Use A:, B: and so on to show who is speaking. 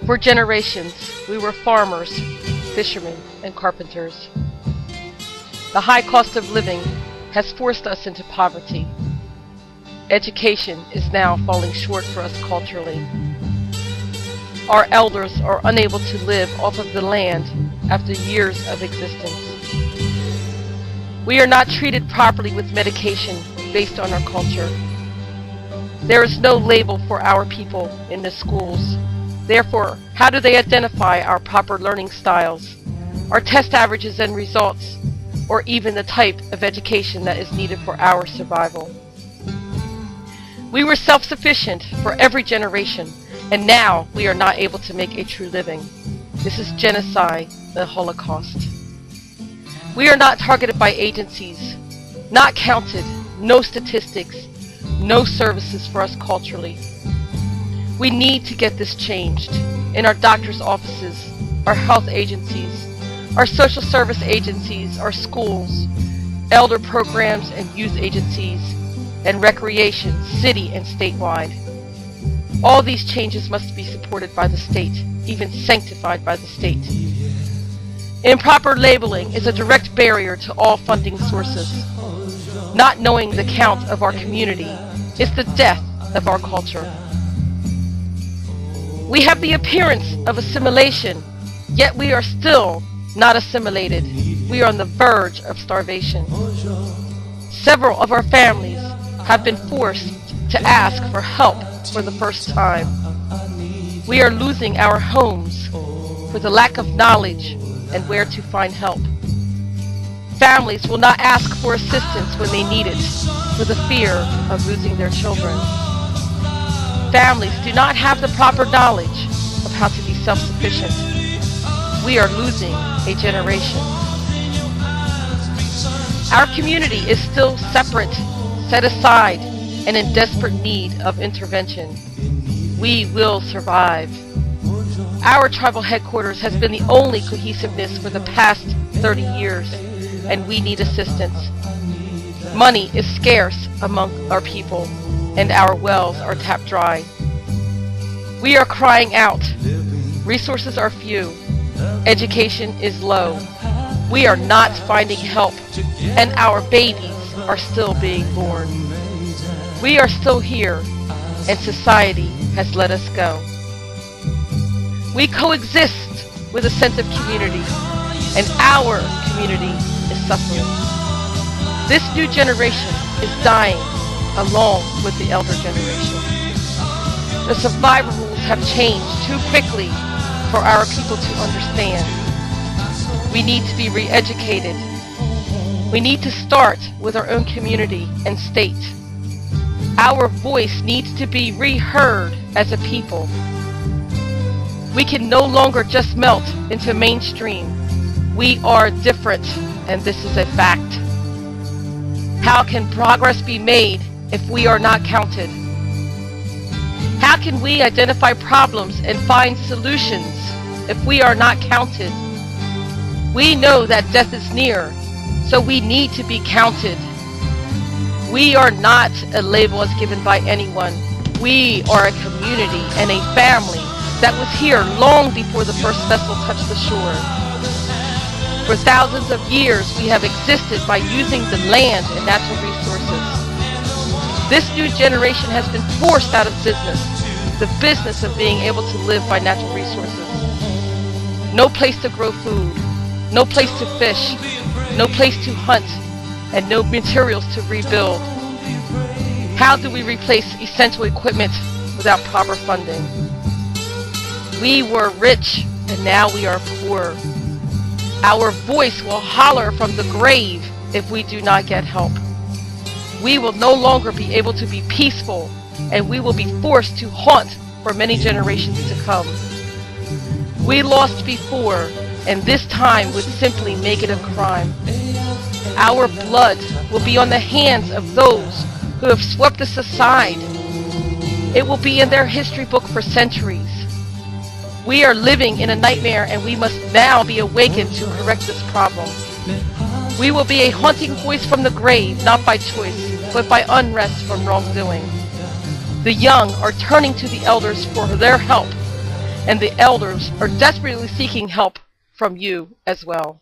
A: For generations, we were farmers, fishermen, and carpenters. The high cost of living has forced us into poverty. Education is now falling short for us culturally. Our elders are unable to live off of the land after years of existence. We are not treated properly with medication based on our culture. There is no label for our people in the schools. Therefore, how do they identify our proper learning styles, our test averages and results, or even the type of education that is needed for our survival? We were self-sufficient for every generation, and now we are not able to make a true living. This is genocide, the Holocaust. We are not targeted by agencies, not counted, no statistics, no services for us culturally. We need to get this changed in our doctor's offices, our health agencies, our social service agencies, our schools, elder programs and youth agencies, and recreation, city and statewide. All these changes must be supported by the state, even sanctified by the state. Improper labeling is a direct barrier to all funding sources. Not knowing the count of our community is the death of our culture. We have the appearance of assimilation, yet we are still not assimilated. We are on the verge of starvation. Several of our families have been forced to ask for help for the first time. We are losing our homes for the lack of knowledge and where to find help. Families will not ask for assistance when they need it for the fear of losing their children. Families do not have the proper knowledge of how to be self-sufficient. We are losing a generation. Our community is still separate, set aside, and in desperate need of intervention. We will survive. Our tribal headquarters has been the only cohesiveness for the past 30 years, and we need assistance. Money is scarce among our people, and our wells are tapped dry. We are crying out. Resources are few. Education is low. We are not finding help, and our babies are still being born. We are still here, and society has let us go. We coexist with a sense of community, and our community is suffering. This new generation is dying along with the elder generation. The survival rules have changed too quickly for our people to understand. We need to be re-educated. We need to start with our own community and state. Our voice needs to be re-heard as a people. We can no longer just melt into mainstream. We are different, and this is a fact. How can progress be made if we are not counted? How can we identify problems and find solutions if we are not counted? We know that death is near, so we need to be counted. We are not a label as given by anyone. We are a community and a family that was here long before the first vessel touched the shore. For thousands of years, we have existed by using the land and natural resources. This new generation has been forced out of business, the business of being able to live by natural resources. No place to grow food, no place to fish, no place to hunt, and no materials to rebuild. How do we replace essential equipment without proper funding? We were rich, and now we are poor. Our voice will holler from the grave if we do not get help. We will no longer be able to be peaceful, and we will be forced to haunt for many generations to come. We lost before, and this time would simply make it a crime. Our blood will be on the hands of those who have swept us aside. It will be in their history book for centuries. We are living in a nightmare, and we must now be awakened to correct this problem. We will be a haunting voice from the grave, not by choice, but by unrest from wrongdoing. The young are turning to the elders for their help, and the elders are desperately seeking help from you as well.